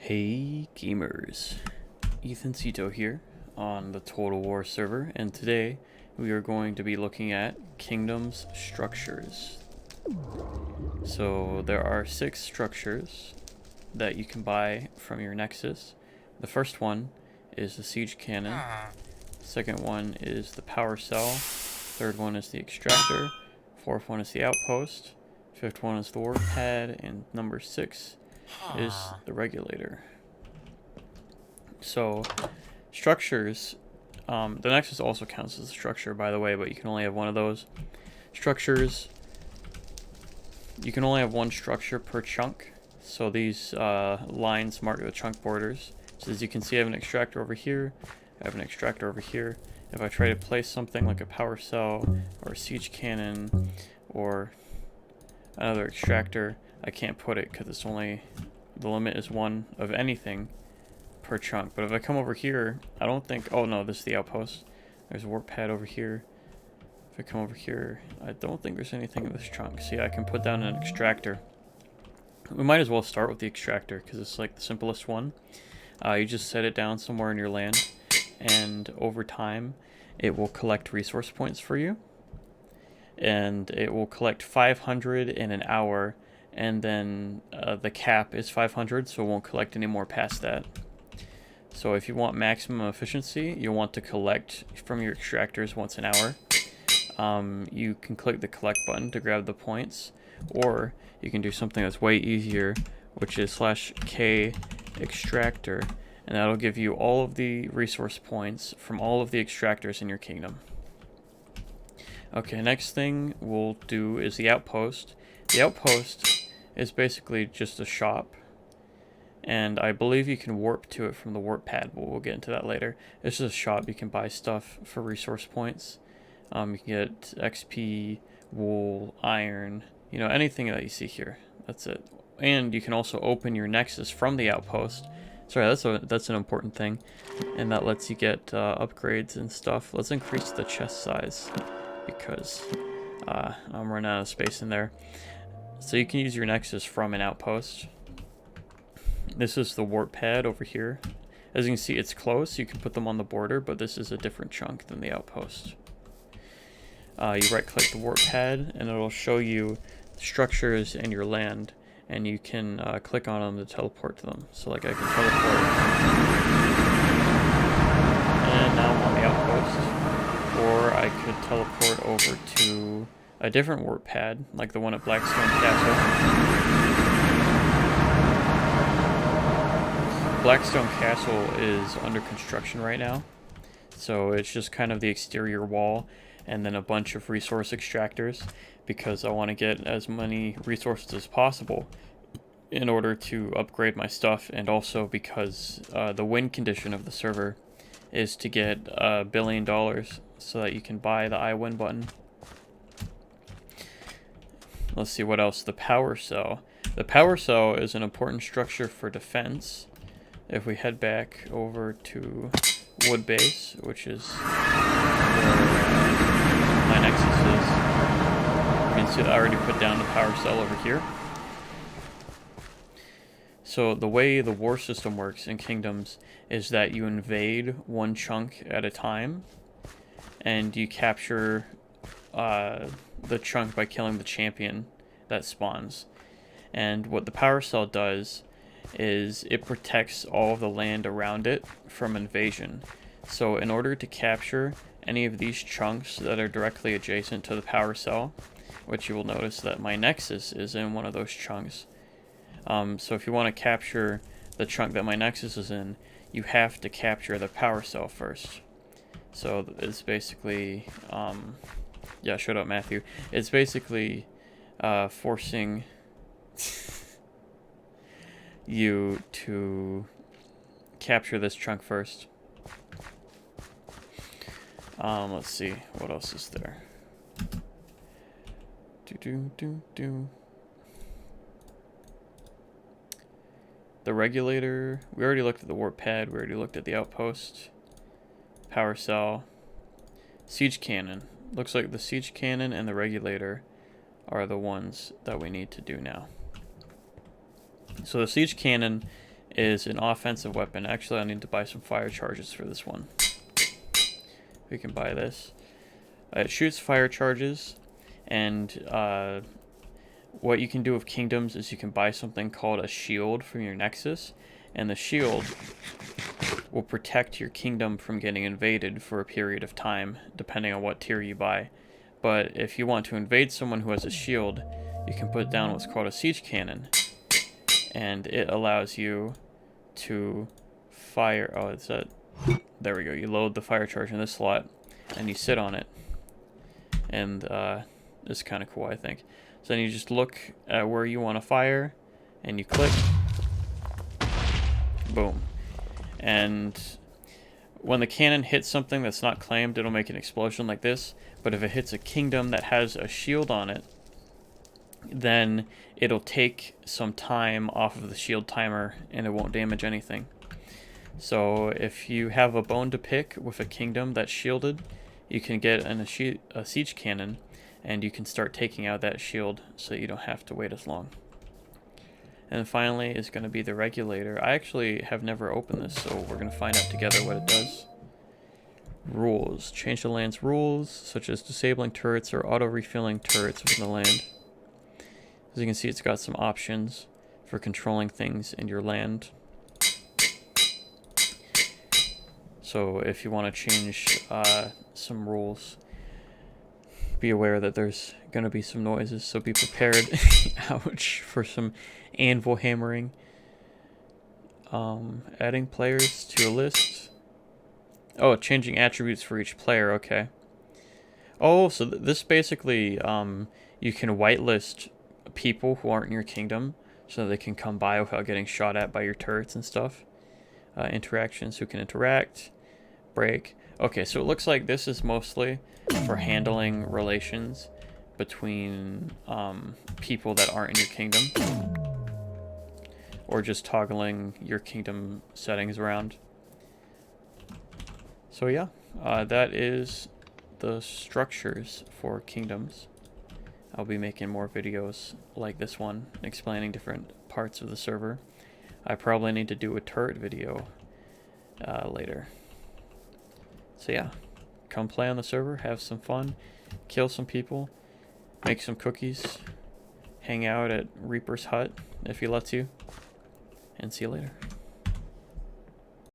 Hey gamers, Ethan Cito here on the Total War server, and today we are going to be looking at Kingdom's structures. So there are 6 structures that you can buy from your Nexus. The first one is the siege cannon, second one is the power cell, third one is the extractor, fourth one is the outpost, fifth one is the warp pad, and number 6 is the regulator. So structures, the Nexus also counts as a structure, by the way, but you can only have one of those. Structures, you can only have one structure per chunk. So these lines mark the chunk borders. So as you can see, I have an extractor over here, I have an extractor over here. If I try to place something like a power cell or a siege cannon or another extractor, I can't put it because it's only, the limit is 1 of anything per chunk. But if I come over here, I don't think, oh no, this is the outpost. There's a warp pad over here. If I come over here, I don't think there's anything in this chunk. See, I can put down an extractor. We might as well start with the extractor because it's like the simplest one. You just set it down somewhere in your land, and over time it will collect resource points for you. And it will collect 500 in an hour, and then the cap is 500, so it won't collect any more past that. So if you want maximum efficiency, you'll want to collect from your extractors once an hour. You can click the collect button to grab the points, or you can do something that's way easier, which is /K extractor, and that'll give you all of the resource points from all of the extractors in your kingdom. Okay, next thing we'll do is the outpost. The outpost is basically just a shop, and I believe you can warp to it from the warp pad, but we'll get into that later. It's just a shop. You can buy stuff for resource points. You can get XP, wool, iron, you know, anything that you see here. That's it. And you can also open your Nexus from the outpost. Sorry, that's an important thing, and that lets you get upgrades and stuff. Let's increase the chest size because I'm running out of space in there. So you can use your Nexus from an outpost. This is the warp pad over here. As you can see, it's close. You can put them on the border, but this is a different chunk than the outpost. You right-click the warp pad, and it'll show you the structures in your land, and you can click on them to teleport to them. So like I can teleport, and now I'm on the outpost. Or I could teleport over to a different warp pad, like the one at Blackstone Castle. Blackstone Castle is under construction right now, so it's just kind of the exterior wall and then a bunch of resource extractors, because I want to get as many resources as possible in order to upgrade my stuff, and also because the win condition of the server is to get $1 billion so that you can buy the I win button. Let's see what else. The power cell. The power cell is an important structure for defense. If we head back over to Wood Base, which is where my Nexus is, you can see that I already put down the power cell over here. So the way the war system works in Kingdoms is that you invade one chunk at a time, and you capture the chunk by killing the champion that spawns. And what the power cell does is it protects all of the land around it from invasion. So in order to capture any of these chunks that are directly adjacent to the power cell, which you will notice that my Nexus is in one of those chunks. So if you want to capture the chunk that my Nexus is in, you have to capture the power cell first. So it's basically, yeah, shut up, Matthew. It's basically forcing you to capture this chunk first. Let's see, what else is there? The regulator, we already looked at the warp pad, we already looked at the outpost, power cell, siege cannon. Looks like the siege cannon and the regulator are the ones that we need to do now. So the siege cannon is an offensive weapon. Actually, I need to buy some fire charges for this one. We can buy this. It shoots fire charges, and what you can do with kingdoms is you can buy something called a shield from your nexus, and the shield will protect your kingdom from getting invaded for a period of time, depending on what tier you buy. But if you want to invade someone who has a shield, you can put down what's called a siege cannon, and it allows you to fire. Oh, it's that. There we go. You load the fire charge in this slot, and you sit on it, and it's kind of cool, I think. So then you just look at where you want to fire, and you click. Boom. And when the cannon hits something that's not claimed, it'll make an explosion like this. But if it hits a kingdom that has a shield on it, then it'll take some time off of the shield timer, and it won't damage anything. So if you have a bone to pick with a kingdom that's shielded, you can get a siege cannon, and you can start taking out that shield so you don't have to wait as long. And finally is going to be the Regulator. I actually have never opened this, so we're going to find out together what it does. Rules. Change the land's rules, such as disabling turrets or auto-refilling turrets within the land. As you can see, it's got some options for controlling things in your land. So if you want to change some rules, be aware that there's going to be some noises, so be prepared. Ouch, for some anvil hammering. Adding players to a list. Oh, changing attributes for each player, okay. Oh, so this basically, you can whitelist people who aren't in your kingdom so they can come by without getting shot at by your turrets and stuff. Interactions, who can interact, break. Okay, so it looks like this is mostly for handling relations between people that aren't in your kingdom, or just toggling your kingdom settings around. So yeah, that is the structures for kingdoms. I'll be making more videos like this one, explaining different parts of the server. I probably need to do a turret video later. So yeah, come play on the server, have some fun, kill some people, make some cookies, hang out at Reaper's hut if he lets you, and see you later.